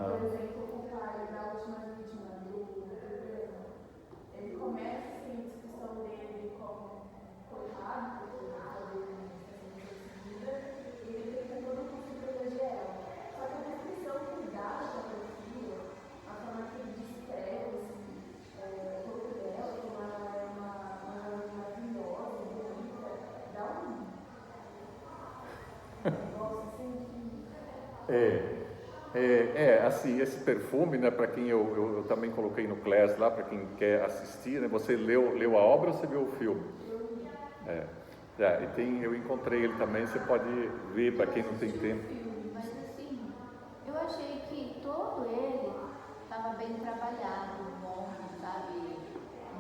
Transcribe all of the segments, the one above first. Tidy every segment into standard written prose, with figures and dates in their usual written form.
Por exemplo, o pai da última vítima do programa, ele começa assim, a discussão dele como coitado, porque ele está sendo perseguida, e ele tenta todo mundo proteger ela. Só que a descrição que dá para o filho, a forma que ele descreve o corpo dela, como ela é uma maravilhosa, bonita, dá um negócio assim assim, esse perfume, né, para quem eu também coloquei no Class lá, para quem quer assistir, né, você leu a obra ou você viu o filme? Eu encontrei ele também, você pode ver, para quem não tem tempo. Mas assim, eu achei que todo ele estava bem trabalhado, bom, sabe,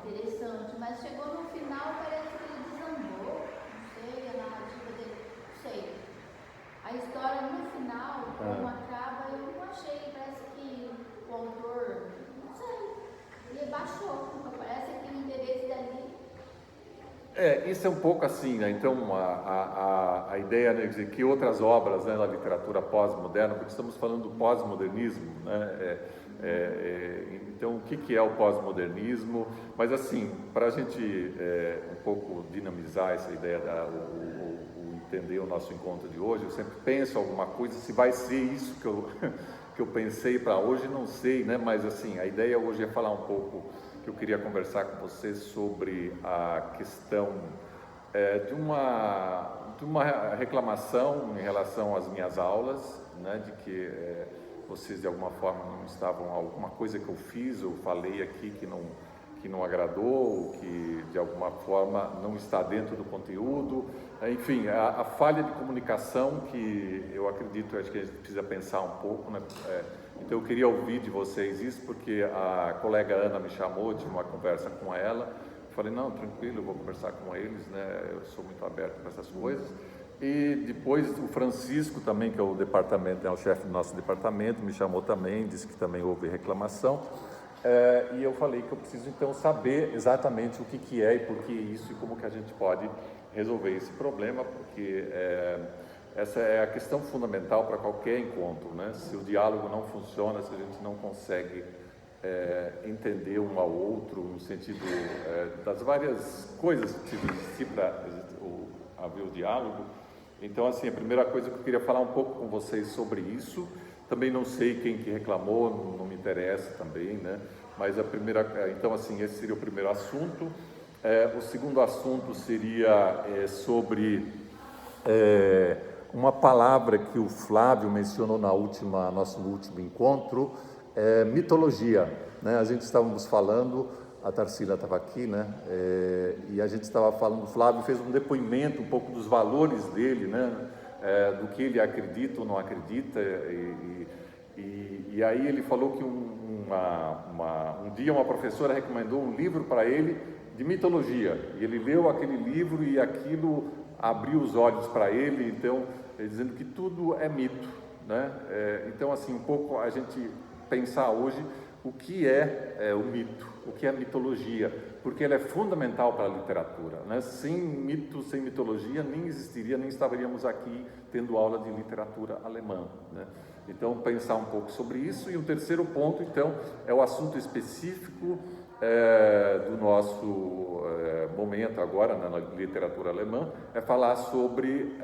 interessante, mas chegou no final, parece que ele desandou, não sei, a narrativa dele, não sei. A história no final, como acaba, eu não achei, parece que o autor, não sei, ele baixou, parece que o interesse dali. Isso é um pouco assim, né? Então a ideia, né, dizer que outras obras, né, na literatura pós-moderna, porque estamos falando do pós-modernismo, né? Então o que é o pós-modernismo? Mas assim, para a gente um pouco dinamizar essa ideia, entender o nosso encontro de hoje, eu sempre penso alguma coisa, se vai ser isso que eu pensei para hoje, não sei, né? Mas assim, a ideia hoje é falar um pouco, que eu queria conversar com você sobre a questão de uma reclamação em relação às minhas aulas, né? De que vocês de alguma forma não estavam, alguma coisa que eu fiz ou falei aqui que não agradou, que de alguma forma não está dentro do conteúdo, enfim, a falha de comunicação que eu acredito, acho que a gente precisa pensar um pouco, né? Então eu queria ouvir de vocês isso, porque a colega Ana me chamou de uma conversa com ela, eu falei, não, tranquilo, eu vou conversar com eles, né? Eu sou muito aberto para essas coisas. E depois o Francisco também, que é o departamento, é o chefe do nosso departamento, me chamou também, disse que também houve reclamação. E eu falei que eu preciso então saber exatamente o que é e por que isso e como que a gente pode resolver esse problema, porque essa é a questão fundamental para qualquer encontro, né? Se o diálogo não funciona, se a gente não consegue entender um ao outro no sentido das várias coisas que precisam existir para haver o diálogo. Então, assim, a primeira coisa que eu queria falar um pouco com vocês sobre isso. Também não sei quem que reclamou, não me interessa também, né? Mas então assim, esse seria o primeiro assunto. O segundo assunto seria sobre uma palavra que o Flávio mencionou nosso último encontro, mitologia, né? A gente estávamos falando, a Tarsila estava aqui, né? E a gente estava falando, o Flávio fez um depoimento um pouco dos valores dele, né? Do que ele acredita ou não acredita, e aí ele falou que um dia uma professora recomendou um livro para ele de mitologia, e ele leu aquele livro e aquilo abriu os olhos para ele, então, dizendo que tudo é mito, né? Então, assim, um pouco a gente pensar hoje o que é o mito, o que é a mitologia, porque ela é fundamental para a literatura, né? Sem mito, sem mitologia, nem existiria, nem estaríamos aqui tendo aula de literatura alemã, né? Então, pensar um pouco sobre isso. E o terceiro ponto, então, é o assunto específico do nosso momento agora, na literatura alemã, é falar sobre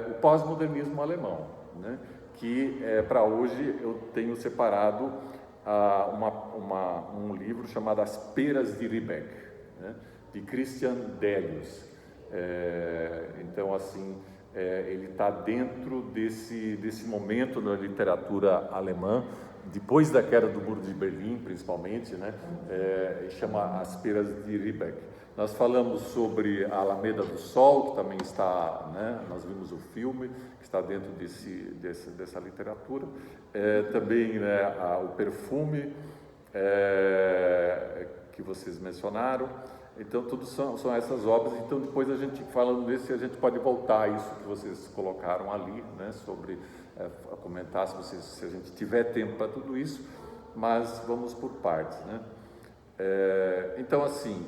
o pós-modernismo alemão, né? Que para hoje eu tenho separado um livro chamado As Peras de Riebeck, né? De Christian Delius. Então, assim, ele está dentro desse momento da literatura alemã, depois da queda do Muro de Berlim, principalmente, né? Chama As Peras de Riebeck. Nós falamos sobre a Alameda do Sol, que também está, né? Nós vimos o filme, que está dentro dessa literatura. Também, né, o perfume que vocês mencionaram. Então, tudo são essas obras. Então, depois a gente, falando desse, a gente pode voltar a isso que vocês colocaram ali, né, sobre comentar se a gente tiver tempo para tudo isso, mas vamos por partes, né? Então, assim,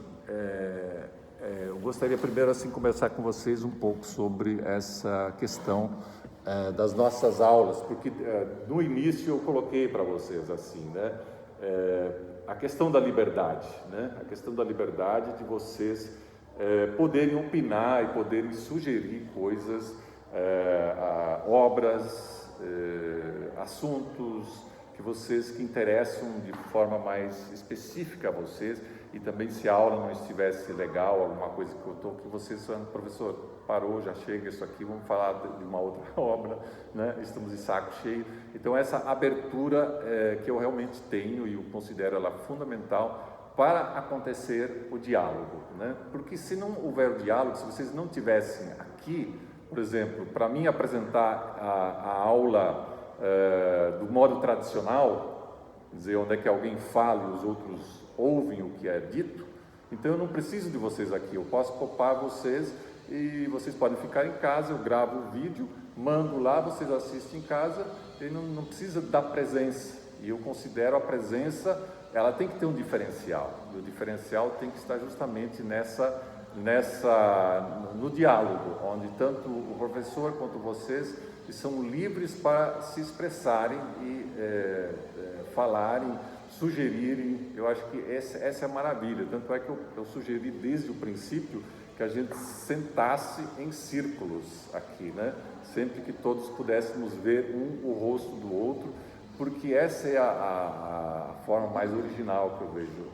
eu gostaria primeiro, assim, conversar com vocês um pouco sobre essa questão das nossas aulas, porque no início eu coloquei para vocês assim, né? A questão da liberdade, né? A questão da liberdade de vocês poderem opinar e poderem sugerir coisas, obras, assuntos que interessam de forma mais específica a vocês, e também se a aula não estivesse legal, alguma coisa que vocês falam, professor, parou, já chega isso aqui, vamos falar de uma outra obra, né? Estamos de saco cheio. Então essa abertura que eu realmente tenho e eu considero ela fundamental para acontecer o diálogo, né? Porque se não houver o diálogo, se vocês não tivessem aqui, por exemplo, para mim apresentar a aula do modo tradicional, quer dizer, onde é que alguém fala e os outros ouvem o que é dito, então eu não preciso de vocês aqui, eu posso poupar vocês e vocês podem ficar em casa, eu gravo o vídeo, mando lá, vocês assistem em casa e não precisa da presença. E eu considero a presença, ela tem que ter um diferencial, e o diferencial tem que estar justamente no diálogo, onde tanto o professor quanto vocês são livres para se expressarem e falarem, sugerirem. Eu acho que essa é a maravilha, tanto é que eu sugeri desde o princípio que a gente sentasse em círculos aqui, né? Sempre que todos pudéssemos ver o rosto do outro, porque essa é a forma mais original que eu vejo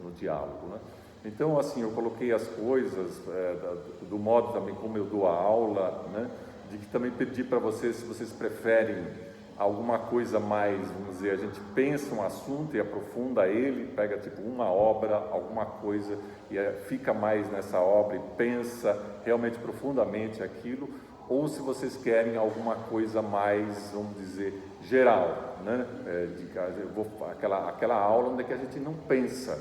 no diálogo, né? Então, assim, eu coloquei as coisas do modo também como eu dou a aula, né? De que também pedi para vocês, se vocês preferem alguma coisa mais, vamos dizer, a gente pensa um assunto e aprofunda ele, pega tipo uma obra, alguma coisa e fica mais nessa obra e pensa realmente profundamente aquilo, ou se vocês querem alguma coisa mais, vamos dizer, geral, né? Aquela aula onde é que a gente não pensa,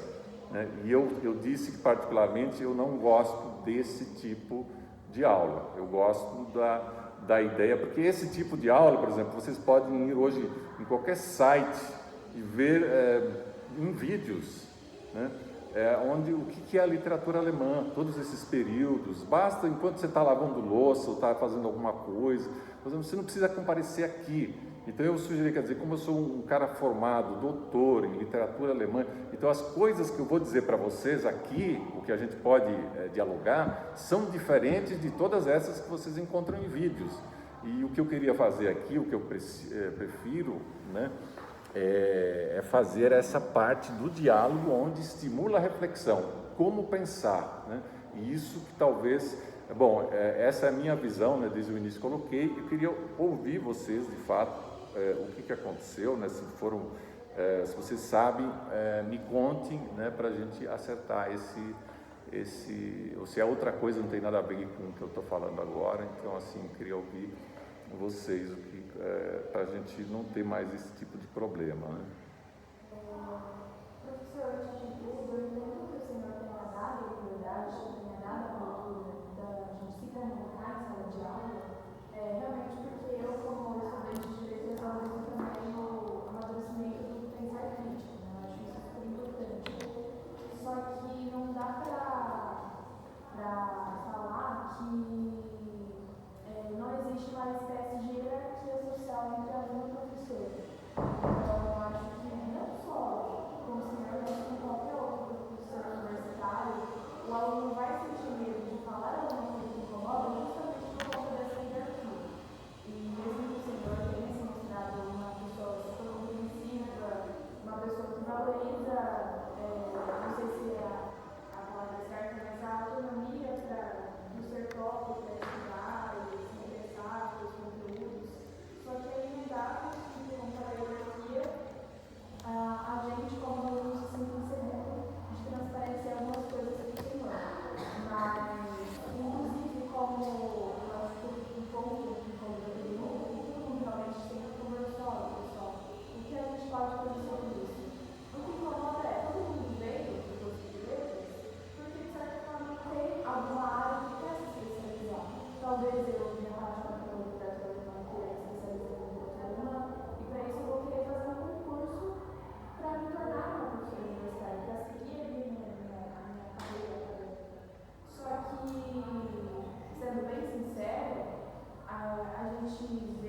né? E eu disse que particularmente eu não gosto desse tipo de aula, eu gosto da ideia, porque esse tipo de aula, por exemplo, vocês podem ir hoje em qualquer site e ver em vídeos, né? O que é a literatura alemã, todos esses períodos, basta enquanto você está lavando louça ou está fazendo alguma coisa, você não precisa comparecer aqui. Então eu sugeri, quer dizer, como eu sou um cara formado, doutor em literatura alemã, então as coisas que eu vou dizer para vocês aqui, o que a gente pode dialogar, são diferentes de todas essas que vocês encontram em vídeos. E o que eu queria fazer aqui, o que eu prefiro, né, é fazer essa parte do diálogo onde estimula a reflexão, como pensar, né? E isso que talvez, bom, essa é a minha visão, né, desde o início coloquei, eu queria ouvir vocês de fato, o que aconteceu, né, se vocês sabem, me contem, né, para a gente acertar ou se é outra coisa, não tem nada a ver com o que eu estou falando agora. Então, assim, queria ouvir vocês, para a gente não ter mais esse tipo de problema, né? Professor, antes de tudo, eu entendo que o senhor tenha dado a liberdade, tenha dado a abertura da gente se comunicar em sala de aula, realmente porque eu, como estudante de direito, eu valorizo também o amadurecimento do pensar crítico, né? Eu acho isso super importante. Só que não dá para falar que não existe uma espécie de hierarquia social entre aluno e professor. Então, eu acho que não só com o senhor, mas com qualquer outro professor universitário, o aluno vai sentir medo de falar alguma coisa que incomoda justamente por conta dessa hierarquia. E mesmo que o senhor tenha se mostrado uma pessoa super compreensiva, uma pessoa que valoriza, não sei se é a palavra certa, mas a autonomia do ser próprio para estudar e se interessar pelos conteúdos, só que aí não dá para contar a hierarquia, a gente como aluno se sente inseguro de transparecer algumas coisas para o senhor. Mas, inclusive, como eu acho que um ponto que todo mundo realmente tem que conversar, pessoal, o que a gente pode fazer sobre isso? O que incomoda todo mundo veio do curso de letras, porque de certa forma tem alguma área que quer se especializar. Talvez eu minha parte da literatura alemã queira se especializar em literatura alemã, e para isso eu vou querer fazer um concurso para me tornar uma professora universitária, para seguir ali a minha carreira acadêmica. Só que, sendo bem sincero, a gente vê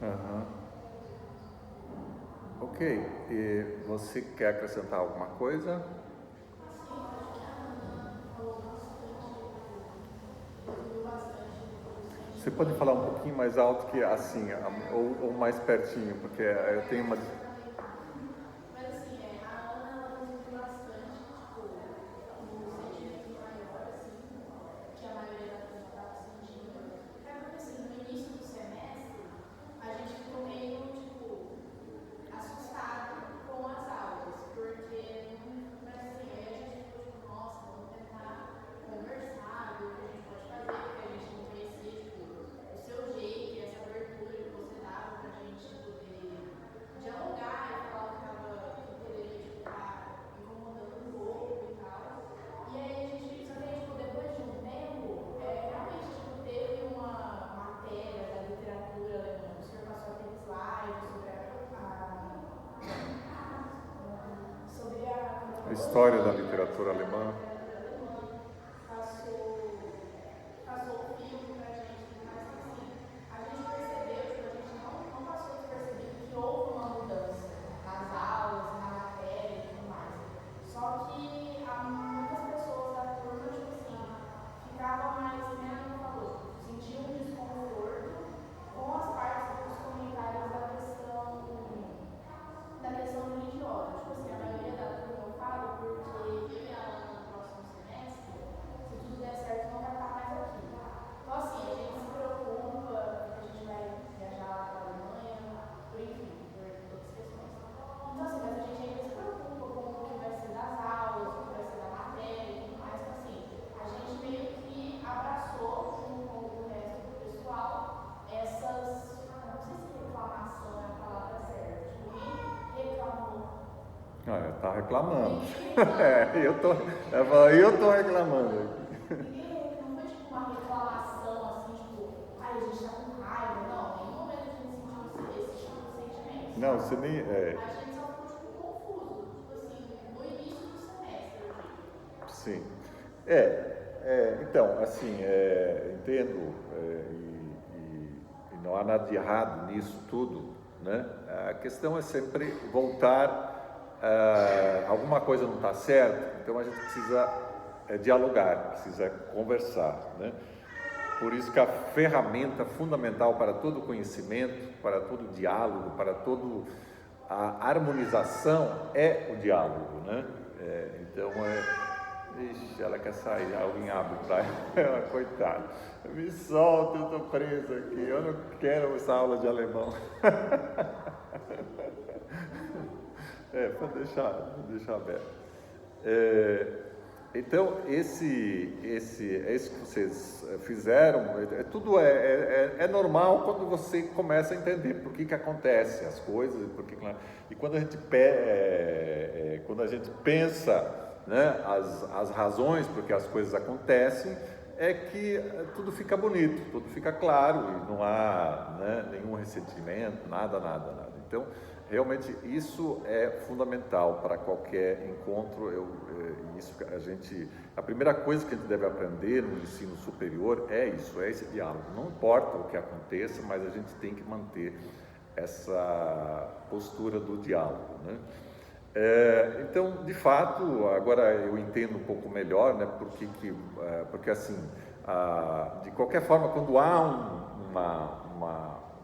Aham. Ok, e você quer acrescentar alguma coisa? Você pode falar um pouquinho mais alto que assim, ou mais pertinho, porque eu tenho uma. Mas assim, a Ana ela resumiu bastante, tipo, no sentimento maior, assim, que a maioria da turma estava sentindo. É porque assim, no início do semestre, a gente ficou meio, tipo, assustado com as aulas, porque, mas assim, aí a gente ficou tipo, nossa, vamos tentar conversar, ver o que a gente pode fazer, porque a gente não conhecia, tipo, o seu jeito e essa abertura que você dava pra gente poder dialogar e falar o que poderia, tipo, estar incomodando um pouco e tal. E aí a gente, só que aí, tipo, depois de um tempo, realmente, tipo, teve uma matéria da literatura alemã, o senhor passou aquele slide sobre A história da literatura alemã. Passou o filme pra gente, mas assim, a gente percebeu, tipo, a gente não passou despercebido que houve uma mudança nas aulas, na matéria e tudo mais. Só que muitas pessoas da turma, tipo assim, ficavam mais, né, como falou, sentiam um desconforto com as partes dos comentários da questão religiosa. Tipo assim, a maioria da turma eu falo porque eu e a Ana no próximo semestre, se tudo der certo, não vai estar mais aqui. Então assim, a gente se preocupa, porque a gente vai viajar lá para a Alemanha, por enfim, por outras questões. Então assim, mas a gente ainda se preocupa com o que vai ser das aulas, o que vai ser da matéria e tudo mais. Então assim, a gente meio que abraçou com o resto do pessoal essas, não sei se reclamação é a palavra certa, tipo, reclamou. Tá reclamando. Eu tô reclamando. Ninguém não foi tipo uma reclamação assim, tipo, ai, a gente tá com raiva. Não, em nenhum momento a gente sentiu esse tipo de sentimento. Não, você nem. A gente só ficou tipo confuso, tipo assim, no início do semestre, eu digo. Sim. Então, assim, entendo, e não há nada de errado nisso tudo, né? A questão é sempre voltar, alguma coisa não está certa, então a gente precisa dialogar, precisa conversar, né? Por isso que a ferramenta fundamental para todo conhecimento, para todo diálogo, para toda a harmonização é o diálogo, né? Então, ixi, ela quer sair, alguém abre para ela, coitada. Me solta, eu estou preso aqui, eu não quero essa aula de alemão. Vou deixar aberto. Então, isso que vocês fizeram, tudo é normal quando você começa a entender por que acontece as coisas, e quando a gente, quando a gente pensa, né, as razões por que as coisas acontecem, é que tudo fica bonito, tudo fica claro, e não há, né, nenhum ressentimento, nada. Então, realmente isso é fundamental para qualquer encontro. A primeira coisa que a gente deve aprender no ensino superior é esse diálogo. Não importa o que aconteça, mas a gente tem que manter essa postura do diálogo, né? Então, de fato, agora eu entendo um pouco melhor, né? Porque assim, de qualquer forma, quando há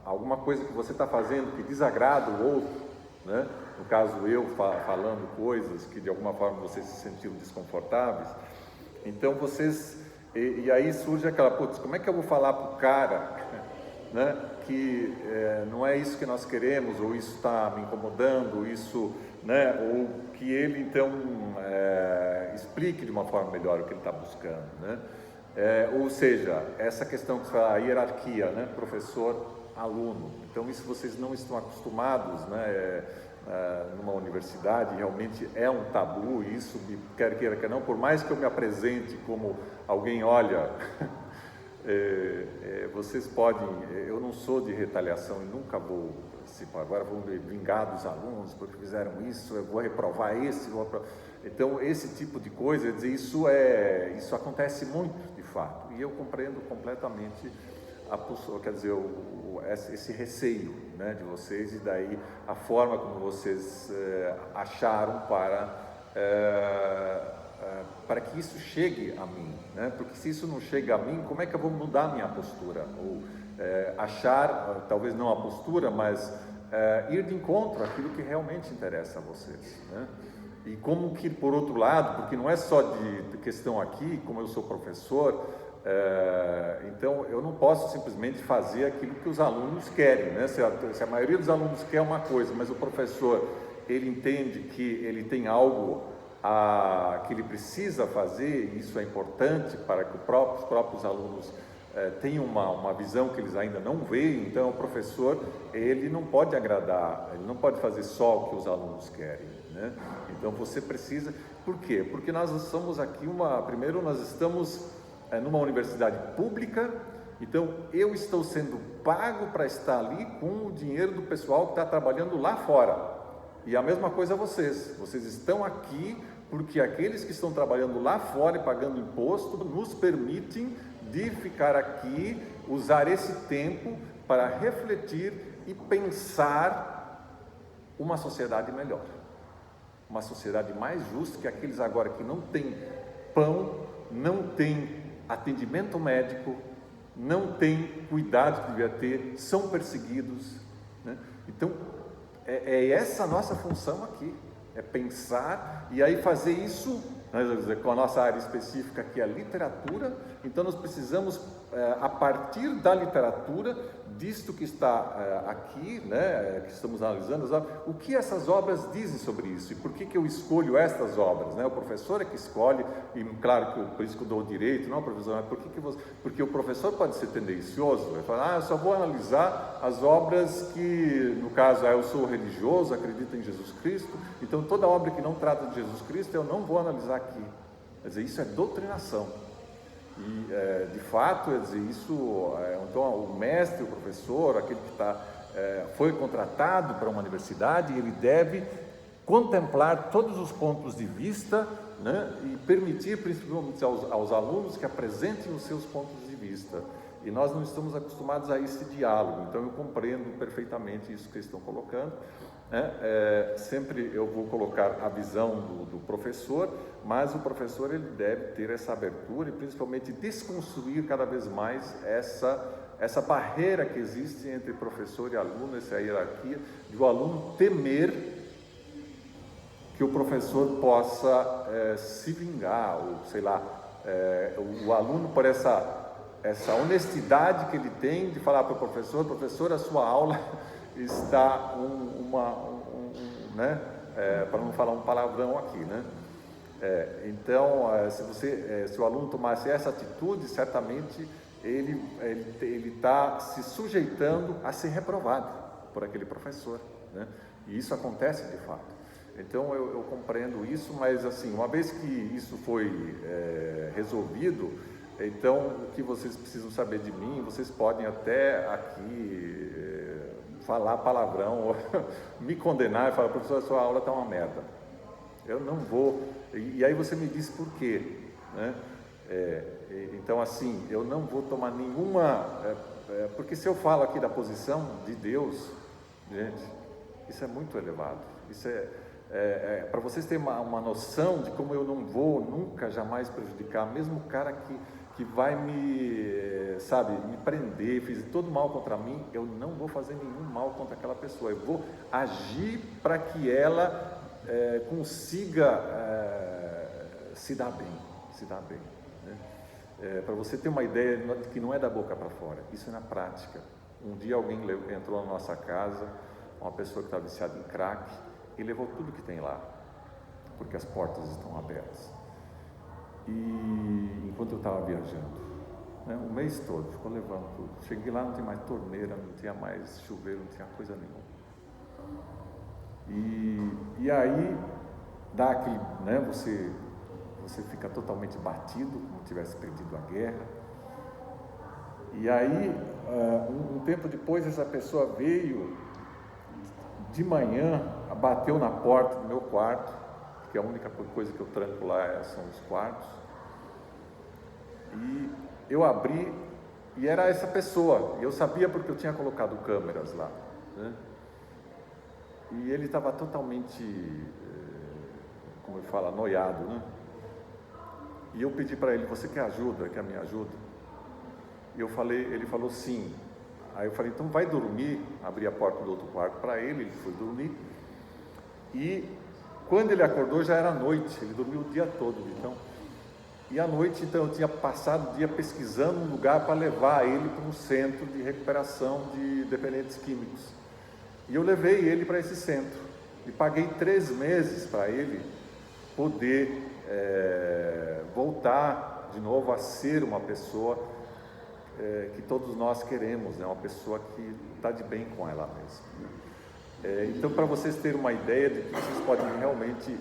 alguma coisa que você está fazendo que desagrada o outro, né? No caso eu falando coisas que de alguma forma vocês se sentiram desconfortáveis, então e aí surge aquela, putz, como é que eu vou falar para o cara, né, que não é isso que nós queremos, ou isso está me incomodando, né, ou que ele então explique de uma forma melhor o que ele está buscando, né? Ou seja, essa questão que você fala, a hierarquia, né, professor-aluno. Então isso vocês não estão acostumados, né? Numa universidade realmente é um tabu, isso, quer queira, quer não, por mais que eu me apresente como alguém, olha, vocês podem, eu não sou de retaliação e nunca vou, agora vou me vingar dos alunos porque fizeram isso, eu vou reprovar então esse tipo de coisa, isso acontece muito de fato, e eu compreendo completamente quer dizer, esse receio, né, de vocês, e daí a forma como vocês acharam para que isso chegue a mim, né? Porque se isso não chega a mim, como é que eu vou mudar a minha postura? Ou achar, talvez não a postura, mas ir de encontro àquilo que realmente interessa a vocês, né? E como que, por outro lado, porque não é só de questão aqui, como eu sou professor, então eu não posso simplesmente fazer aquilo que os alunos querem, né? Se a maioria dos alunos quer uma coisa, mas o professor, ele entende que ele tem algo que ele precisa fazer, e isso é importante para que os próprios alunos tenham uma visão que eles ainda não veem, então o professor, ele não pode agradar, ele não pode fazer só o que os alunos querem, né? Então você precisa, por quê? Porque nós estamos aqui, primeiro nós estamos numa universidade pública, então eu estou sendo pago para estar ali com o dinheiro do pessoal que está trabalhando lá fora, e a mesma coisa vocês estão aqui porque aqueles que estão trabalhando lá fora e pagando imposto nos permitem de ficar aqui, usar esse tempo para refletir e pensar uma sociedade melhor, uma sociedade mais justa, que aqueles agora que não têm pão, não têm atendimento médico, não têm cuidado que devia ter, são perseguidos, né? Então é essa a nossa função aqui, é pensar e aí fazer isso, né, com a nossa área específica, que é a literatura. Então nós precisamos, a partir da literatura, disto que está aqui, né, que estamos analisando, o que essas obras dizem sobre isso, e por que eu escolho estas obras, né? O professor é que escolhe, e claro que por isso que eu dou o direito, não, professor, mas porque o professor pode ser tendencioso, vai falar, eu só vou analisar as obras que, no caso, eu sou religioso, acredito em Jesus Cristo, então toda obra que não trata de Jesus Cristo eu não vou analisar aqui. Quer dizer, isso é doutrinação. E de fato, quer dizer, isso, então o mestre, o professor, aquele que foi contratado para uma universidade, ele deve contemplar todos os pontos de vista, né, e permitir principalmente aos alunos que apresentem os seus pontos de vista. E nós não estamos acostumados a esse diálogo, então eu compreendo perfeitamente isso que eles estão colocando, né? Sempre eu vou colocar a visão do professor, mas o professor, ele deve ter essa abertura e principalmente desconstruir cada vez mais essa barreira que existe entre professor e aluno, essa hierarquia, de o aluno temer que o professor possa se vingar, ou sei lá, o aluno, por essa honestidade que ele tem de falar para o professor, a sua aula está né, para não falar um palavrão aqui, né? Então, se o aluno tomasse essa atitude, certamente ele está se sujeitando a ser reprovado por aquele professor, né? E isso acontece de fato. Então eu compreendo isso, mas assim, uma vez que isso foi resolvido, então o que vocês precisam saber de mim, vocês podem até aqui falar palavrão, ou me condenar e falar, professor, a sua aula está uma merda. Eu não vou. E aí você me diz por quê, né? Então assim, eu não vou tomar nenhuma, porque se eu falo aqui da posição de Deus, gente, isso é muito elevado. Isso para vocês terem uma noção de como eu não vou nunca, jamais prejudicar, mesmo o cara que vai me prender, fez todo mal contra mim, eu não vou fazer nenhum mal contra aquela pessoa, eu vou agir para que ela consiga se dar bem, né? Para você ter uma ideia de que não é da boca para fora, isso é na prática. Um dia alguém entrou na nossa casa, uma pessoa que estava viciada em crack, e levou tudo que tem lá, porque as portas estão abertas. E enquanto eu estava viajando, né, um mês todo, ficou levando tudo. Cheguei lá, não tinha mais torneira, não tinha mais chuveiro, não tinha coisa nenhuma. E aí dá aquele, né, você fica totalmente batido, como se tivesse perdido a guerra. E aí, um tempo depois, essa pessoa veio de manhã, bateu na porta do meu quarto, que a única coisa que eu tranco lá são os quartos, e eu abri, E era essa pessoa, e eu sabia porque eu tinha colocado câmeras lá, né? E ele estava totalmente, como eu falo, anoiado, né? E eu pedi para ele: você quer ajuda? Quer minha ajuda? E ele falou sim. Aí eu falei: então vai dormir. Abri a porta do outro quarto para ele foi dormir. E quando ele acordou já era noite, ele dormiu o dia todo, então. E à noite, então, eu tinha passado o dia pesquisando um lugar para levar ele para um centro de recuperação de dependentes químicos. E eu levei ele para esse centro e paguei 3 meses para ele poder voltar de novo a ser uma pessoa que todos nós queremos, né? Uma pessoa que está de bem com ela mesma. Então, para vocês terem uma ideia de que vocês podem realmente,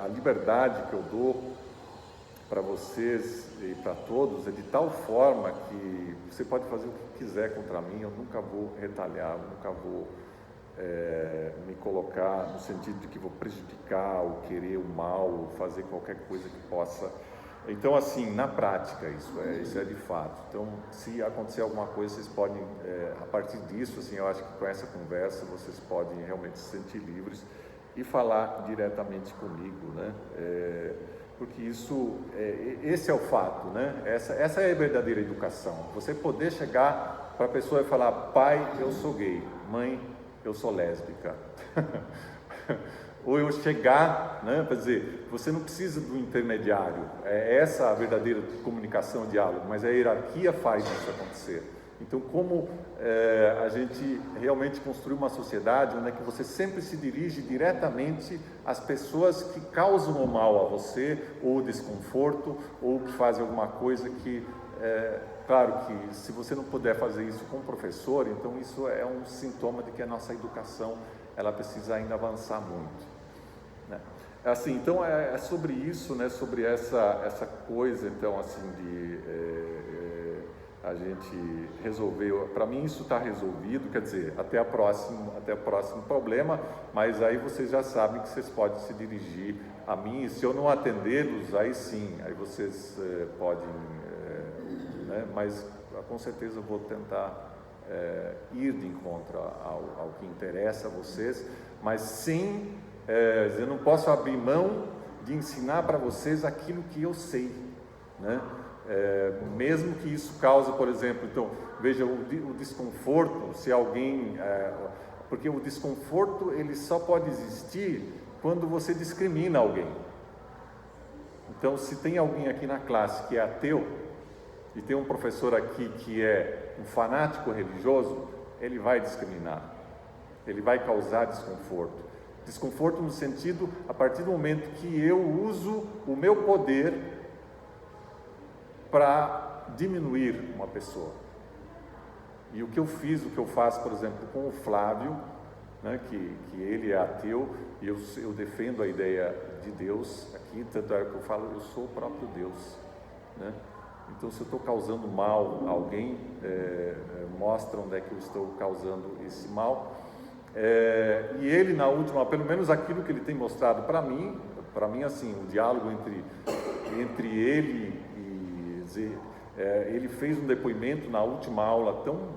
a liberdade que eu dou para vocês e para todos é de tal forma que você pode fazer o que quiser contra mim, eu nunca vou retalhar, eu nunca vou me colocar no sentido de que vou prejudicar ou querer o mal, ou fazer qualquer coisa que possa. Então, assim, na prática, isso é de fato. Então, se acontecer alguma coisa, vocês podem, a partir disso, assim, eu acho que com essa conversa, vocês podem realmente se sentir livres e falar diretamente comigo, né? Porque esse é o fato, né? Essa é a verdadeira educação. Você poder chegar para a pessoa e falar: pai, eu sou gay, mãe, eu sou lésbica. Ou eu chegar, né, para dizer, você não precisa do intermediário, é essa a verdadeira comunicação, o diálogo, mas a hierarquia faz isso acontecer. Então, como a gente realmente construir uma sociedade onde é que você sempre se dirige diretamente às pessoas que causam o mal a você, ou o desconforto, ou que fazem alguma coisa que, claro que se você não puder fazer isso com o professor, então isso é um sintoma de que a nossa educação, ela precisa ainda avançar muito, né? Assim, então é sobre isso, né, sobre essa coisa, então, assim, de a gente resolveu. Para mim isso está resolvido, quer dizer, até o próximo problema, mas aí vocês já sabem que vocês podem se dirigir a mim, e se eu não atendê-los, aí sim, aí vocês podem, né, mas com certeza eu vou tentar ir de encontro ao que interessa a vocês, mas sem, eu não posso abrir mão de ensinar para vocês aquilo que eu sei, né? Mesmo que isso cause, por exemplo, então, veja o desconforto, se alguém, porque o desconforto ele só pode existir quando você discrimina alguém. Então, se tem alguém aqui na classe que é ateu, e tem um professor aqui que é um fanático religioso, ele vai discriminar, ele vai causar desconforto. Desconforto no sentido, a partir do momento que eu uso o meu poder para diminuir uma pessoa. E o que eu fiz, o que eu faço, por exemplo, com o Flávio, né, que ele é ateu, e eu defendo a ideia de Deus aqui, tanto é que eu falo, eu sou o próprio Deus, né? Então, se eu estou causando mal a alguém, mostra onde é que eu estou causando esse mal. E ele, na última, pelo menos aquilo que ele tem mostrado para mim, assim, o diálogo entre ele e ele fez um depoimento na última aula tão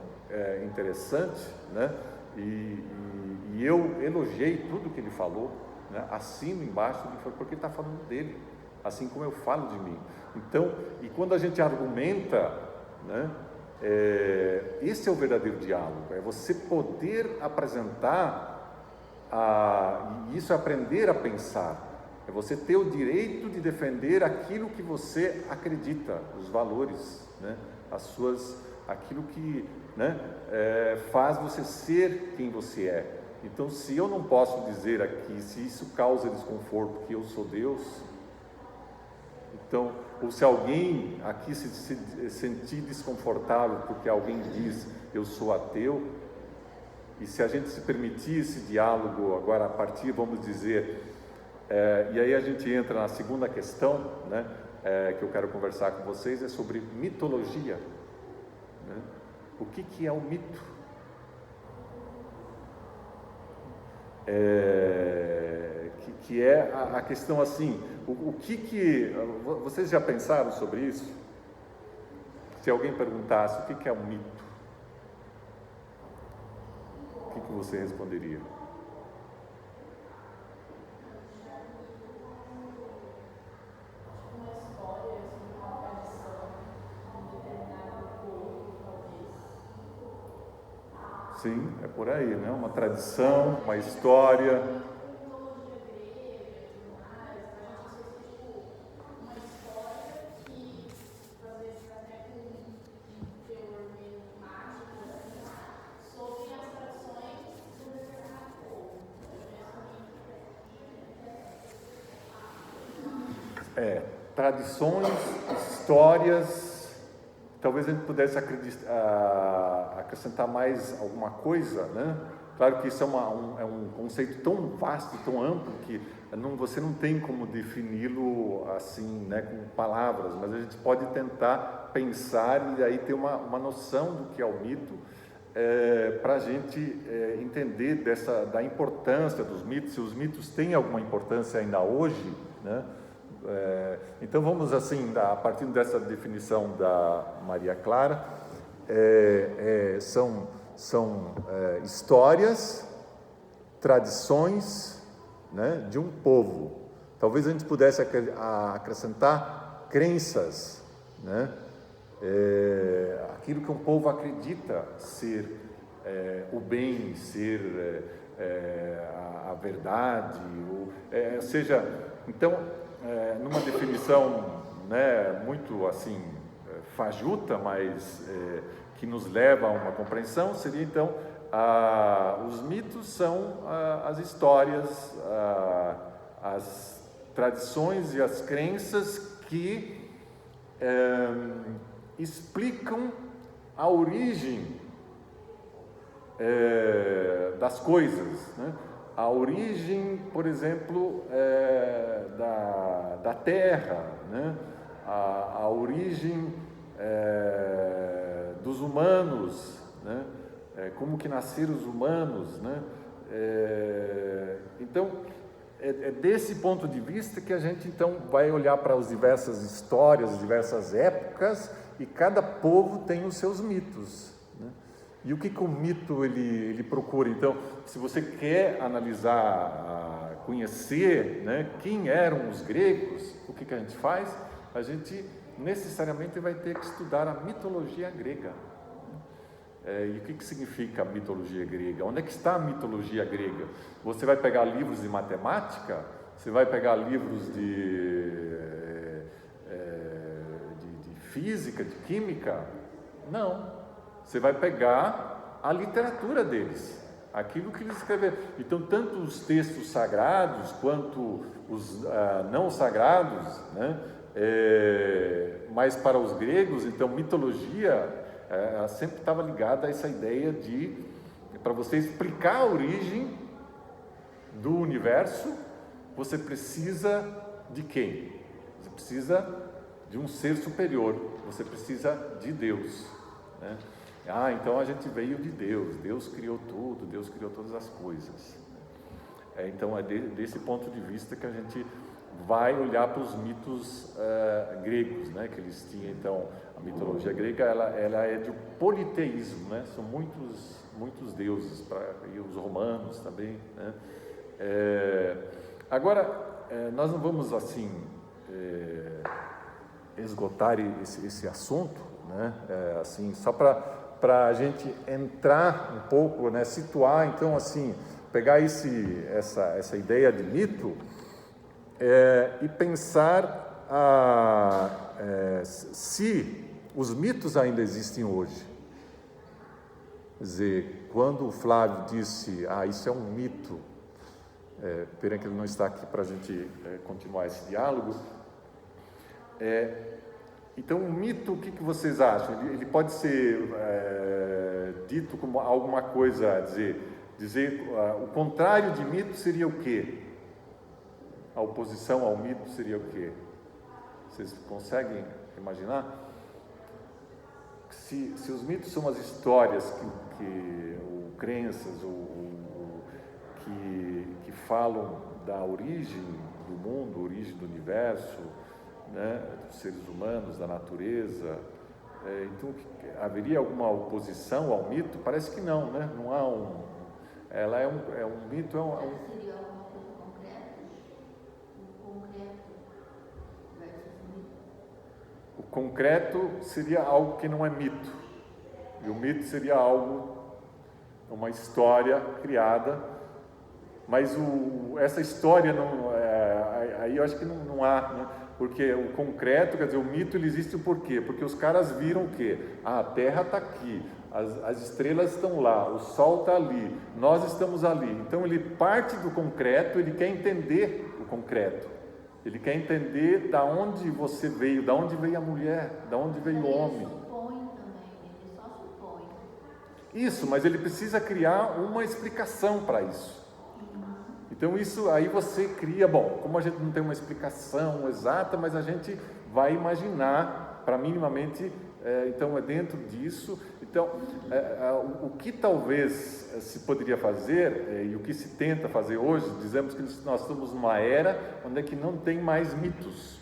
interessante, né? E eu elogiei tudo que ele falou, né? Assino embaixo, porque ele está falando dele, assim como eu falo de mim. Então, e quando a gente argumenta, né? Esse é o verdadeiro diálogo, é você poder apresentar, e isso é aprender a pensar, é você ter o direito de defender aquilo que você acredita, os valores, né? Aquilo que, né, faz você ser quem você é. Então, se eu não posso dizer aqui, se isso causa desconforto, que eu sou Deus, então, ou se alguém aqui se sentir desconfortável porque alguém diz eu sou ateu, e se a gente se permitir esse diálogo agora a partir, vamos dizer, e aí a gente entra na segunda questão, né, que eu quero conversar com vocês, é sobre mitologia, né? O que é o mito? Que é a questão assim, vocês já pensaram sobre isso? Se alguém perguntasse o que é um mito, o que você responderia? Uma história, assim, uma tradição de um determinado povo, talvez. Sim, é por aí, né? Uma tradição, uma história. Mitologia grega e tudo mais, a gente associa tipo, uma história que, às vezes, até com um teor meio mágico, assim, sobre as tradições de um determinado povo. Tradições, histórias, talvez a gente pudesse acrescentar mais alguma coisa, né? Claro que isso é um conceito tão vasto, tão amplo, que você não tem como defini-lo assim, né, com palavras, mas a gente pode tentar pensar e aí ter uma noção do que é o mito, para a gente entender da importância dos mitos, se os mitos têm alguma importância ainda hoje, né? Então vamos assim, a partir dessa definição da Maria Clara, são histórias, tradições, né, de um povo. Talvez a gente pudesse acrescentar crenças, né? Aquilo que um povo acredita ser o bem, ser a verdade, ou seja, então, numa definição, né, muito assim fajuta, mas que nos leva a uma compreensão, seria então os mitos são as histórias, as tradições e as crenças que explicam a origem das coisas, né? A origem, por exemplo, da Terra, né? A origem dos humanos, né? Como que nasceram os humanos, né? Então, é desse ponto de vista que a gente então vai olhar para as diversas histórias, as diversas épocas, e cada povo tem os seus mitos, né? E o que o mito ele procura? Então, se você quer analisar, conhecer, né, quem eram os gregos, o que a gente faz? A gente necessariamente vai ter que estudar a mitologia grega. E o que significa a mitologia grega? Onde é que está a mitologia grega? Você vai pegar livros de matemática? Você vai pegar livros de física, de química? Não. Você vai pegar a literatura deles, aquilo que eles escreveram. Então, tanto os textos sagrados quanto os não sagrados, né? Mas para os gregos, então, mitologia sempre estava ligada a essa ideia para você explicar a origem do universo, você precisa de quem? Você precisa de um ser superior, você precisa de Deus, né? Então a gente veio de Deus, Deus criou tudo, Deus criou todas as coisas. Então é desse ponto de vista que a gente vai olhar para os mitos gregos, né? Que eles tinham. Então a mitologia grega ela é de politeísmo, né? São muitos deuses, e os romanos também, né? Agora nós não vamos assim esgotar esse assunto, né? Assim, só para a gente entrar um pouco, né? Situar, então, assim, pegar essa ideia de mito e pensar se os mitos ainda existem hoje. Quer dizer, quando o Flávio disse, isso é um mito, pena que ele não está aqui para a gente continuar esse diálogo. Então, o mito, o que vocês acham? Ele pode ser dito como alguma coisa, dizer o contrário de mito seria o quê? A oposição ao mito seria o quê? Vocês conseguem imaginar? Se os mitos são as histórias ou crenças que falam da origem do mundo, origem do universo, né, dos seres humanos, da natureza, Então, haveria alguma oposição ao mito? Parece que não, né? Não há ela é um mito, Seria alguma coisa concreta? O concreto versus mito? O concreto seria algo que não é mito, e o mito seria algo, uma história criada, mas essa história não, aí eu acho que não há, né? Porque o concreto, quer dizer, o mito ele existe por quê? Porque os caras viram o quê? A Terra está aqui, as estrelas estão lá, o Sol está ali, nós estamos ali. Então ele parte do concreto, ele quer entender o concreto, ele quer entender da onde você veio, da onde veio a mulher, da onde veio o homem. Ele supõe também, ele só supõe. Isso, mas ele precisa criar uma explicação para isso. Então isso aí você cria, bom, como a gente não tem uma explicação exata, mas a gente vai imaginar para minimamente, então é dentro disso. Então, o que talvez se poderia fazer, e o que se tenta fazer hoje, dizemos que nós estamos numa era onde é que não tem mais mitos,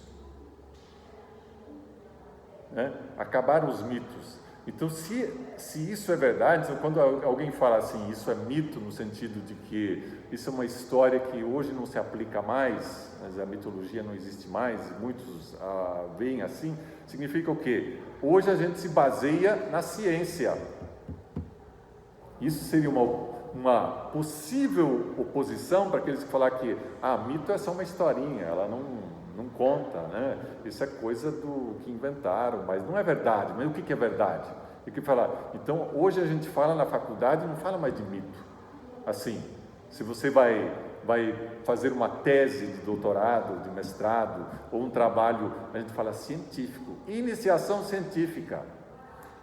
né? Acabaram os mitos. Então, se isso é verdade, quando alguém fala assim, isso é mito, no sentido de que isso é uma história que hoje não se aplica mais, mas a mitologia não existe mais, e muitos veem assim, significa o quê? Hoje a gente se baseia na ciência. Isso seria uma possível oposição para aqueles que falar que mito é só uma historinha, ela não conta, né? Isso é coisa do que inventaram, mas não é verdade. Mas o que é verdade? E que falar? Então, hoje a gente fala na faculdade, não fala mais de mito. Assim, se você vai fazer uma tese de doutorado, de mestrado, ou um trabalho, a gente fala científico, iniciação científica.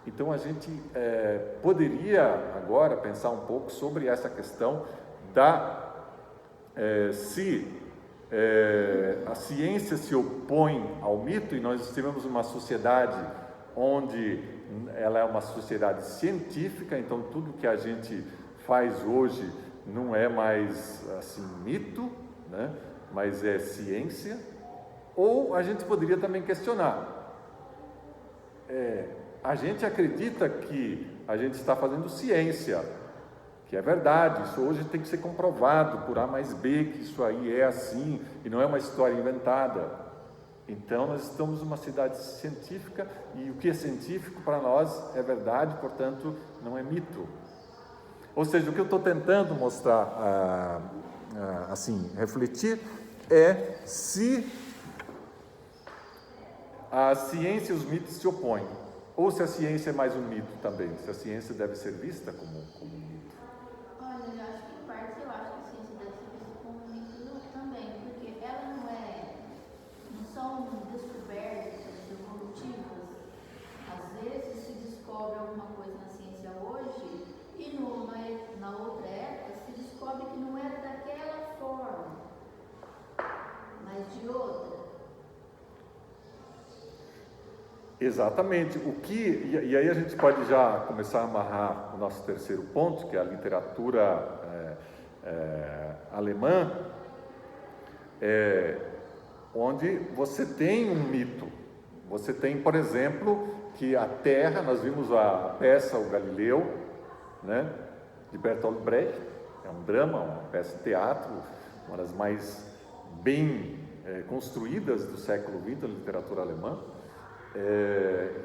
Então, a gente poderia agora pensar um pouco sobre essa questão se a ciência se opõe ao mito, e nós tivemos uma sociedade onde ela é uma sociedade científica, então tudo que a gente faz hoje não é mais assim mito, né? Mas é ciência. Ou a gente poderia também questionar, a gente acredita que a gente está fazendo ciência, que é verdade, isso hoje tem que ser comprovado por A mais B, que isso aí é assim, e não é uma história inventada. Então, nós estamos numa cidade científica, e o que é científico para nós é verdade, portanto, não é mito. Ou seja, o que eu estou tentando mostrar, assim, refletir, é se a ciência e os mitos se opõem, ou se a ciência é mais um mito também, se a ciência deve ser vista como um mito. Olha, eu acho que em parte eu acho que a ciência deve ser vista como um mito também, porque ela não são descobertas evolutivas. Às vezes se descobre alguma coisa na ciência hoje e na outra época se descobre que não era daquela forma, mas de outra. Exatamente. E aí a gente pode já começar a amarrar o nosso terceiro ponto, que é a literatura alemã, onde você tem um mito. Você tem, por exemplo, que a Terra, nós vimos a peça O Galileu, né, de Bertolt Brecht, é um drama, uma peça de teatro, uma das mais bem construídas do século XX da literatura alemã,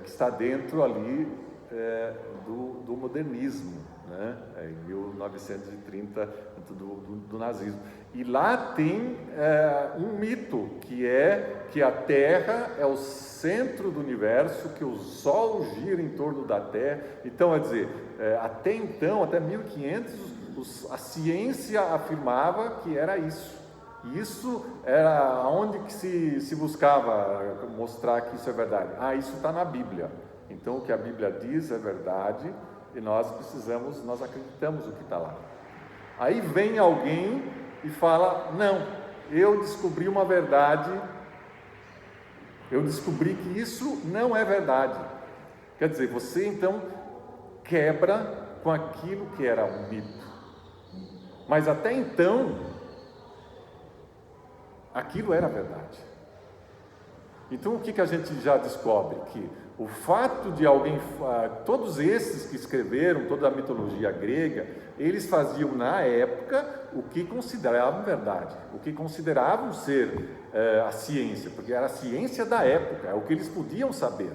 que está dentro ali do modernismo, né? Em 1930, do nazismo. E lá tem um mito, que é que a Terra é o centro do universo, que o Sol gira em torno da Terra. Então, quer dizer, até então, até 1500, a ciência afirmava que era isso. Isso era onde que se buscava mostrar que isso é verdade. Isso está na Bíblia. Então, o que a Bíblia diz é verdade e nós acreditamos o que está lá. Aí vem alguém e fala, não, eu descobri uma verdade, eu descobri que isso não é verdade. Quer dizer, você então quebra com aquilo que era um mito. Mas até então, aquilo era verdade. Então, o que a gente já descobre? Que O fato de alguém, todos esses que escreveram toda a mitologia grega, eles faziam na época o que consideravam verdade, o que consideravam ser a ciência, porque era a ciência da época, é o que eles podiam saber,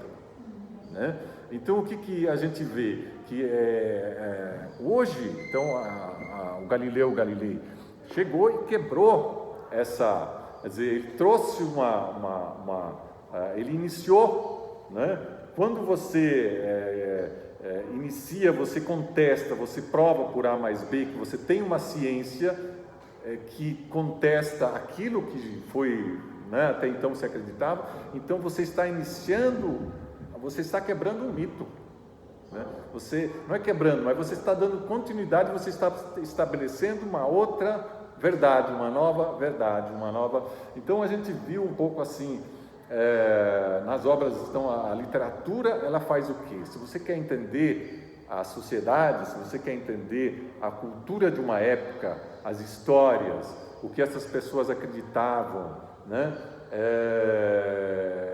né? Então o que a gente vê? Que hoje, então, o Galileu Galilei chegou e quebrou essa, quer dizer, ele trouxe ele iniciou, né? Quando você inicia, você contesta, você prova por A mais B que você tem uma ciência que contesta aquilo que foi, né, até então se acreditava, então você está iniciando, você está quebrando um mito, né? Você não é quebrando, mas você está dando continuidade, você está estabelecendo uma outra verdade, uma nova verdade, uma nova. Então a gente viu um pouco assim, nas obras, então a literatura, ela faz o quê? Se você quer entender a sociedade, se você quer entender a cultura de uma época, as histórias, o que essas pessoas acreditavam, né?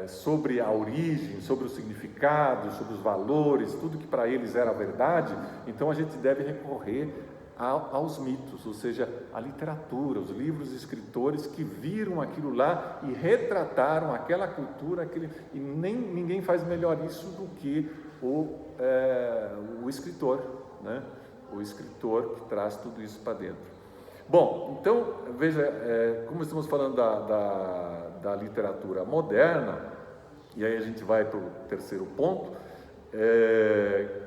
Sobre a origem, sobre o significado, sobre os valores, tudo que para eles era verdade, então a gente deve recorrer aos mitos, ou seja, a literatura, os livros, escritores que viram aquilo lá e retrataram aquela cultura, e ninguém faz melhor isso do que o escritor, né? O escritor que traz tudo isso para dentro. Bom, então, veja, como estamos falando da literatura moderna, e aí a gente vai para o terceiro ponto,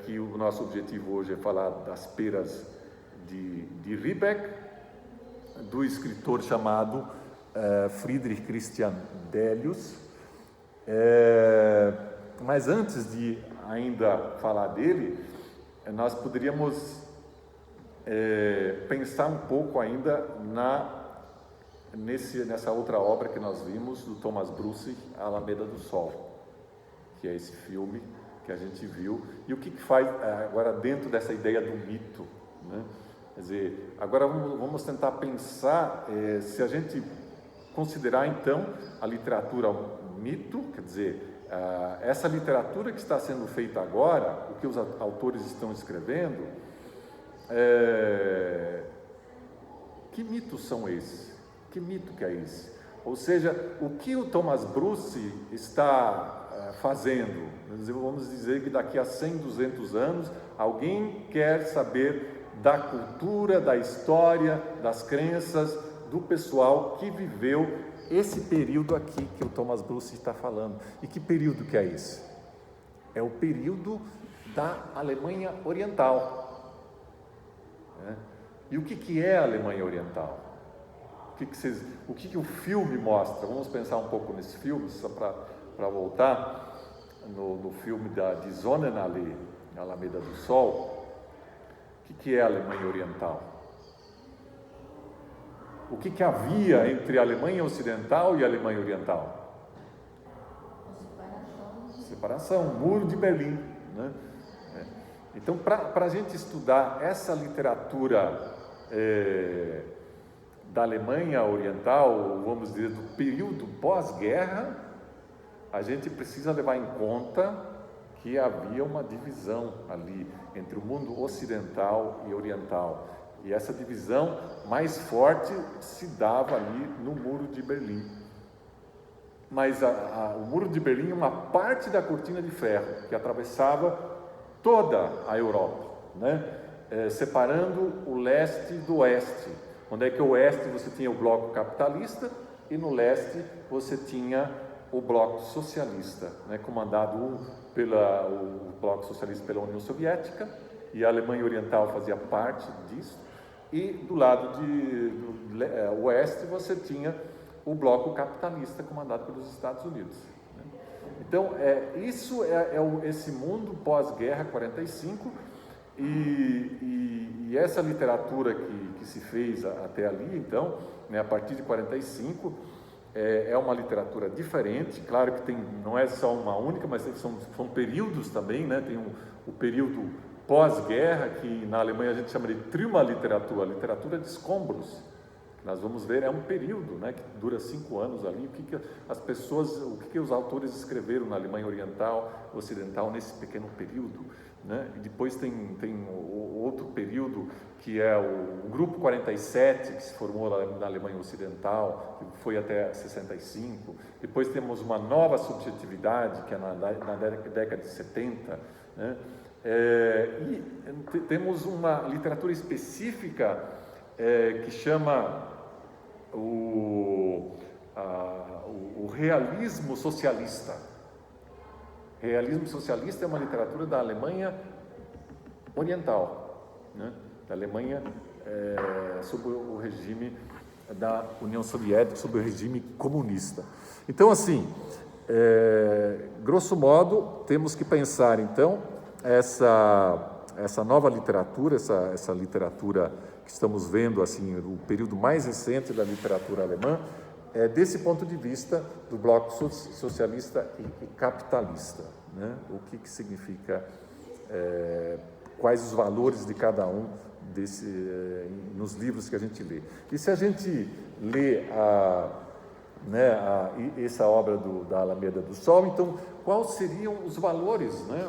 que o nosso objetivo hoje é falar das peras de Riebeck, do escritor chamado Friedrich Christian Delius. Mas antes de ainda falar dele, nós poderíamos pensar um pouco ainda nessa outra obra que nós vimos do Thomas Bruce, A Alameda do Sol, que é esse filme que a gente viu, e o que faz agora dentro dessa ideia do mito, né? Quer dizer, agora vamos tentar pensar, se a gente considerar então a literatura um mito, quer dizer, essa literatura que está sendo feita agora, o que os autores estão escrevendo, que mitos são esses? Que mito que é esse? Ou seja, o que o Thomas Bruce está fazendo? Vamos dizer que daqui a 100, 200 anos, alguém quer saber da cultura, da história, das crenças do pessoal que viveu esse período aqui que o Thomas Bruce está falando. E que período que é esse? É o período da Alemanha Oriental. E o que é a Alemanha Oriental? O que o filme mostra? Vamos pensar um pouco nesse filme, só para voltar no filme de Sonnenallee, Alameda do Sol. O que é a Alemanha Oriental? O que havia entre a Alemanha Ocidental e a Alemanha Oriental? Separação, o Muro de Berlim, né? Então, para a gente estudar essa literatura da Alemanha Oriental, vamos dizer, do período pós-guerra, a gente precisa levar em conta que havia uma divisão ali entre o mundo ocidental e oriental. E essa divisão mais forte se dava ali no Muro de Berlim. Mas o Muro de Berlim é uma parte da cortina de ferro que atravessava toda a Europa, né? Separando o leste do oeste. Onde é que o oeste você tinha o bloco capitalista e no leste você tinha o bloco socialista, né? Comandado o bloco socialista pela União Soviética, e a Alemanha Oriental fazia parte disso, e do lado do oeste você tinha o bloco capitalista comandado pelos Estados Unidos, né? Então, isso esse mundo pós-guerra, 45, e essa literatura que se fez até ali, então, né, a partir de 45, é uma literatura diferente. Claro que não é só uma única, mas são períodos também, né? Tem o período pós-guerra, que na Alemanha a gente chama de Trümmerliteratur, a literatura de escombros. nós vamos ver, é um período, né, que dura 5 anos ali, o que as pessoas, o que os autores escreveram na Alemanha Oriental, Ocidental, nesse pequeno período, né? E depois tem outro período, que é o Grupo 47, que se formou na Alemanha Ocidental, que foi até 65, depois temos uma nova subjetividade, que é na década de 70, né? E temos uma literatura específica que chama o realismo socialista. Realismo socialista é uma literatura da Alemanha Oriental, né? Da Alemanha sob o regime da União Soviética, sob o regime comunista. Então, assim, grosso modo, temos que pensar, então, essa nova literatura, essa literatura que estamos vendo, assim, o período mais recente da literatura alemã, desse ponto de vista do bloco socialista e capitalista, né? O que significa, quais os valores de cada um nos livros que a gente lê. E se a gente lê essa obra da Alameda do Sol, então quais seriam os valores, né?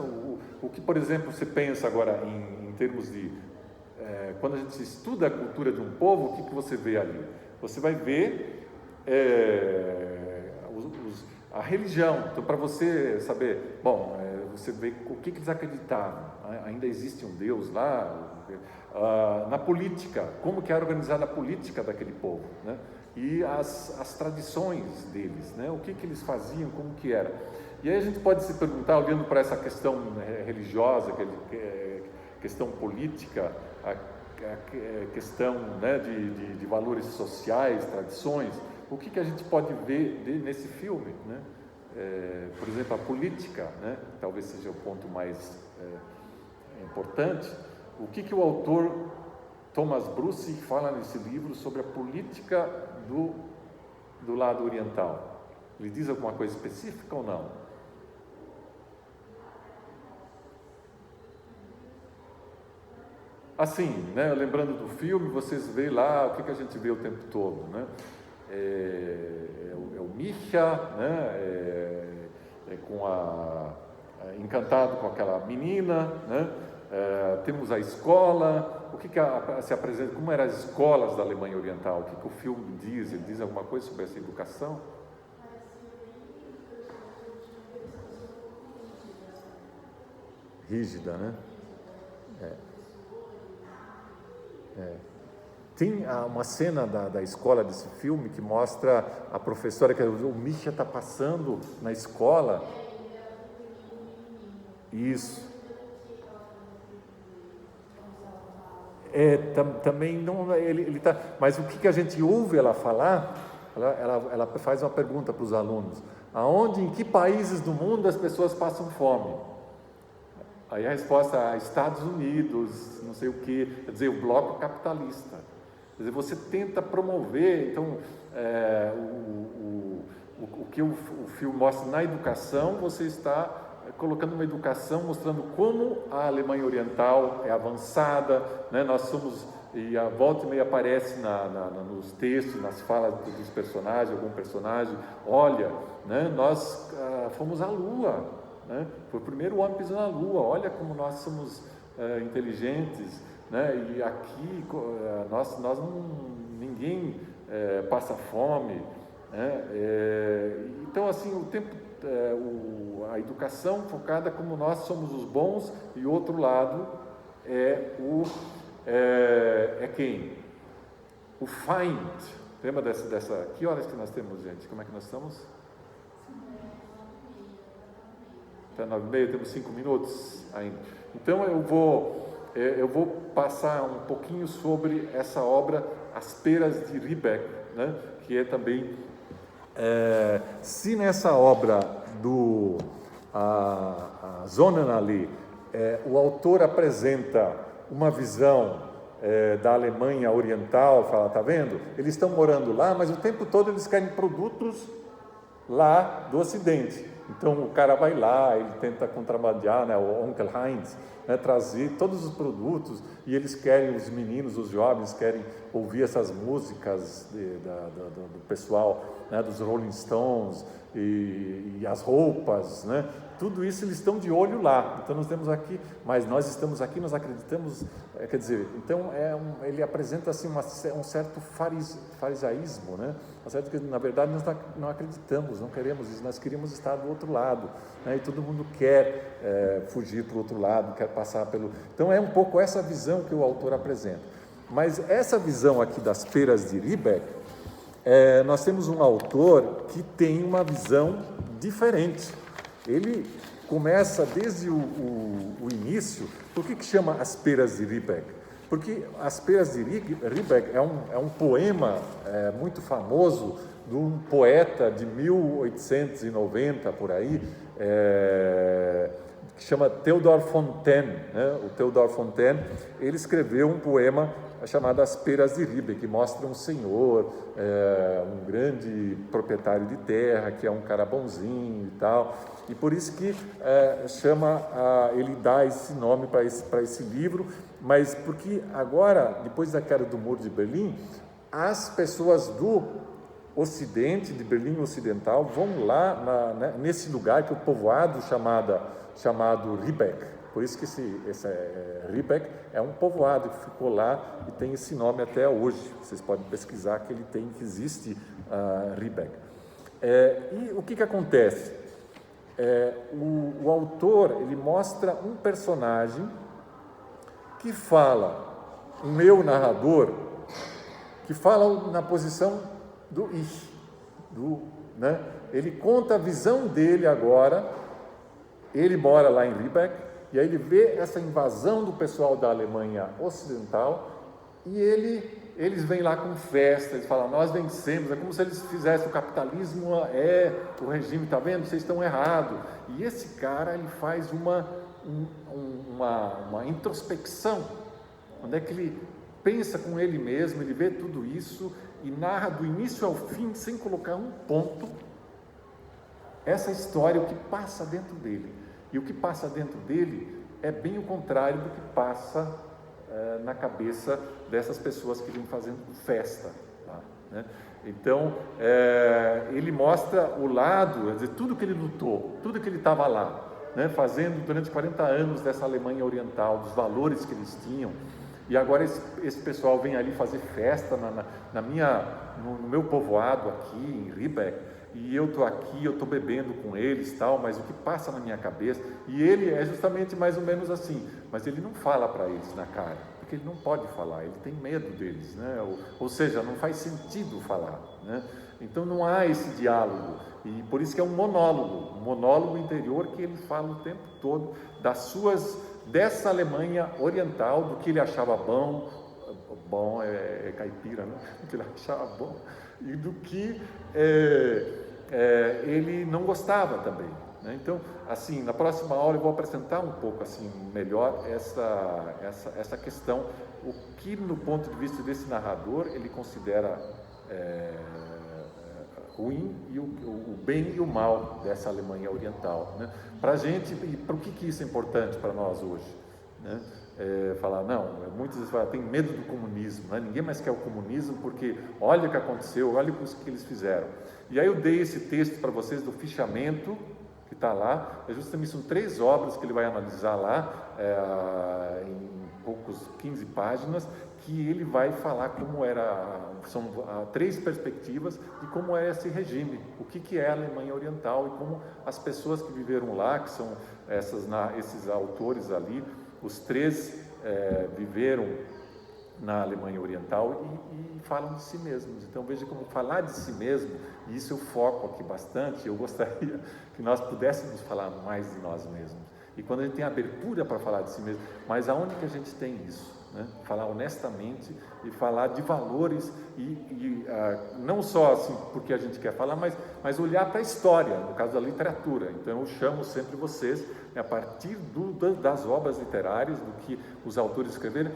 O que, por exemplo, você pensa agora em termos de quando a gente estuda a cultura de um povo, o que você vê ali? Você vai ver a religião. Então, para você saber, você vê o que eles acreditavam. Ainda existe um Deus lá. Na política, como que era organizada a política daquele povo, né? E as tradições deles, né? O que eles faziam, como que era. E aí a gente pode se perguntar, olhando para essa questão religiosa, questão política, a questão, né, de valores sociais, tradições, o que a gente pode ver nesse filme, né? Por exemplo, a política, né? Talvez seja o ponto mais importante. O que o autor Thomas Bruce fala nesse livro sobre a política do lado oriental? Ele diz alguma coisa específica ou não? Assim, né, lembrando do filme, vocês veem lá o que a gente vê o tempo todo, né? O Micha, né? Encantado com aquela menina, né? Temos a escola. O que se apresenta? Como eram as escolas da Alemanha Oriental? O que o filme diz? Ele diz alguma coisa sobre essa educação? Rígida, né? Tem uma cena da escola desse filme que mostra a professora, que o Misha está passando na escola. Isso. Também não, ele tá, mas o que a gente ouve ela falar? Ela faz uma pergunta para os alunos: em que países do mundo as pessoas passam fome? Aí a resposta é Estados Unidos, não sei o que, quer dizer, o bloco capitalista. Quer dizer, você tenta promover, então, o que o filme mostra na educação, você está colocando uma educação, mostrando como a Alemanha Oriental é avançada, né? Nós somos, e a volta e meia aparece nos textos, nas falas dos personagens, algum personagem, olha, né? Nós fomos à Lua, né? Foi o primeiro homem que pisou na Lua, olha como nós somos inteligentes, né? E aqui ninguém passa fome, né? Então, assim, o tempo a educação focada como nós somos os bons, e o outro lado quem? O Feind. Lembra dessa? Que horas que nós temos, gente? Como é que nós estamos? Até 9h30, temos 5 minutos ainda. Então eu vou passar um pouquinho sobre essa obra As Peras de Riebeck, né? Que é também, se nessa obra do Sonnenallee, o autor apresenta uma visão da Alemanha Oriental, fala, tá vendo? Eles estão morando lá, mas o tempo todo eles querem produtos lá do Ocidente. Então o cara vai lá, ele tenta contrabandear, né, o Onkel Heinz, né, trazer todos os produtos, e eles querem, os meninos, os jovens querem ouvir essas músicas do pessoal, né, dos Rolling Stones, e as roupas, né? Tudo isso eles estão de olho lá. Então nós temos aqui, mas nós estamos aqui, nós acreditamos, quer dizer, então ele apresenta assim um certo farisaísmo, né? Certo que na verdade nós não acreditamos, não queremos isso, nós queríamos estar do outro lado, né? E todo mundo quer fugir para o outro lado, quer passar pelo. Então é um pouco essa visão que o autor apresenta. Mas essa visão aqui das peras de Riebeck, nós temos um autor que tem uma visão diferente. Ele começa desde o início. Por que chama As Peras de Riebeck? Porque As Peras de Riebeck é um poema muito famoso de um poeta de 1890, por aí, que chama Theodor Fontane, né? O Theodor Fontane, ele escreveu um poema chamado As Peras de Riebeck, que mostra um senhor, um grande proprietário de terra, que é um cara bonzinho e tal, e por isso que ele dá esse nome para esse livro, mas porque agora, depois da queda do Muro de Berlim, as pessoas do Ocidente, de Berlim Ocidental, vão lá nesse lugar que é o povoado chamado Riebeck. Por isso que esse Riebeck é um povoado que ficou lá e tem esse nome até hoje. Vocês podem pesquisar que existe Riebeck. E o que acontece? O autor, ele mostra um personagem que fala, o meu narrador, que fala na posição do ich, né? Ele conta a visão dele agora. Ele mora lá em Riebeck, e aí ele vê essa invasão do pessoal da Alemanha Ocidental, e eles vêm lá com festa, eles falam, nós vencemos, é como se eles fizessem o capitalismo, o regime, está vendo? Vocês estão errados. E esse cara, ele faz uma introspecção, onde é que ele pensa com ele mesmo, ele vê tudo isso, e narra do início ao fim, sem colocar um ponto, essa história, o que passa dentro dele. E o que passa dentro dele é bem o contrário do que passa na cabeça dessas pessoas que vêm fazendo festa. Tá, né? Então, ele mostra o lado, quer dizer, tudo que ele lutou, tudo que ele estava lá, né, fazendo durante 40 anos dessa Alemanha Oriental, dos valores que eles tinham. E agora esse pessoal vem ali fazer festa no meu povoado aqui em Riebeck, e eu estou aqui, eu estou bebendo com eles, tal, mas o que passa na minha cabeça, e ele é justamente mais ou menos assim, mas ele não fala para eles na cara, porque ele não pode falar, ele tem medo deles, né? Ou seja, não faz sentido falar, né? Então não há esse diálogo, e por isso que é um monólogo interior que ele fala o tempo todo dessa Alemanha Oriental, do que ele achava bom é caipira, né? Do que ele achava bom, e do que ele não gostava também, né? Então, assim, na próxima aula eu vou apresentar um pouco assim melhor essa questão, o que no ponto de vista desse narrador ele considera ruim, e o bem e o mal dessa Alemanha Oriental, né? Para a gente, e por que isso é importante para nós hoje, né? Falar, não, muitas vezes falam, tem medo do comunismo, né? Ninguém mais quer o comunismo porque olha o que aconteceu, olha o que eles fizeram. E aí eu dei esse texto para vocês do fichamento, que está lá, justamente são 3 obras que ele vai analisar lá, em poucos 15 páginas, que ele vai falar como são 3 perspectivas de como é esse regime, o que é a Alemanha Oriental, e como as pessoas que viveram lá, que são esses autores ali, os 3 viveram na Alemanha Oriental e falam de si mesmos. Então veja como falar de si mesmo, e isso eu foco aqui bastante. Eu gostaria que nós pudéssemos falar mais de nós mesmos, e quando a gente tem abertura para falar de si mesmo, mas aonde que a gente tem isso, né? Falar honestamente e falar de valores, não só assim porque a gente quer falar, mas olhar para a história, no caso da literatura. Então eu chamo sempre vocês, né, a partir das obras literárias, do que os autores escreveram,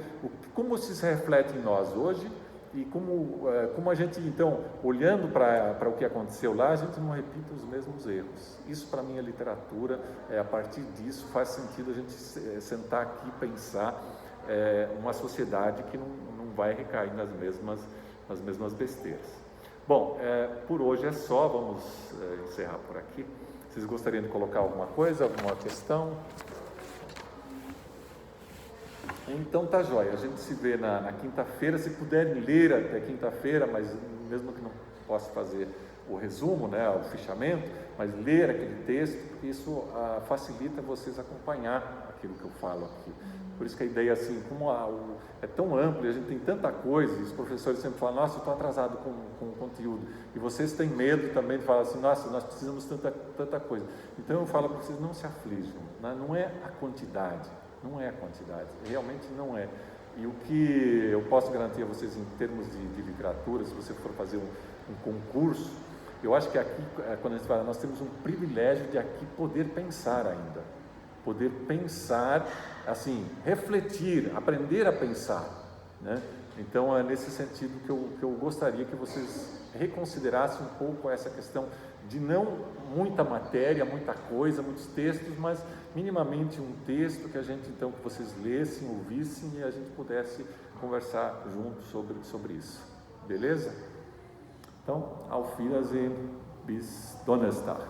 como se reflete em nós hoje, e como a gente, então, olhando para o que aconteceu lá, a gente não repita os mesmos erros. Isso, para mim, é literatura. A partir disso, faz sentido a gente sentar aqui e pensar uma sociedade que não vai recair nas mesmas besteiras. Bom, por hoje é só, vamos encerrar por aqui. Vocês gostariam de colocar alguma coisa, alguma questão? Então tá jóia, a gente se vê na quinta-feira, se puderem ler até quinta-feira, mas mesmo que não possa fazer o resumo, né, o fichamento, mas ler aquele texto, porque isso facilita vocês acompanhar aquilo que eu falo aqui. Por isso que a ideia, assim, como é tão amplo e a gente tem tanta coisa, e os professores sempre falam, nossa, eu estou atrasado com o conteúdo, e vocês têm medo também de falar assim, nossa, nós precisamos tanta coisa. Então eu falo para vocês, não se aflijam, né? Não é a quantidade, realmente não é. E o que eu posso garantir a vocês em termos de literatura, se você for fazer um concurso, eu acho que aqui, quando a gente fala, nós temos um privilégio de aqui poder pensar ainda, assim, refletir, aprender a pensar, né? Então é nesse sentido que eu gostaria que vocês reconsiderassem um pouco essa questão de não muita matéria, muita coisa, muitos textos, mas minimamente um texto que a gente, então, que vocês lessem, ouvissem e a gente pudesse conversar junto sobre isso, beleza? Então, auf Wiedersehen, bis Donnerstag.